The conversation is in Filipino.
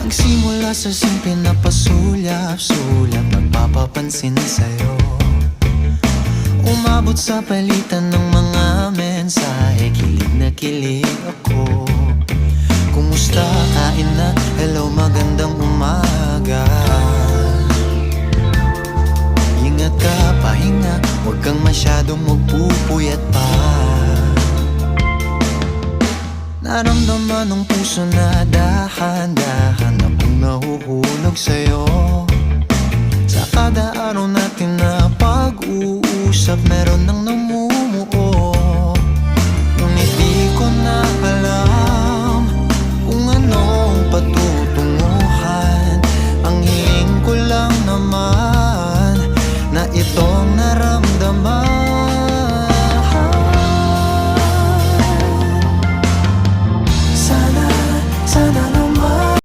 Nagsimula sa simple na pasulyap-sulyap, nagpapapansin sa'yo. Umabot sa palitan ng mga mensahe, kilig na kilig ako. Kumusta, kain na, hello, magandang umaga. Ingat ka, pahinga, huwag kang masyadong magpupuyat pa. Naramdaman ng puso na dahan-dahan akong nahuhulog sa'yo.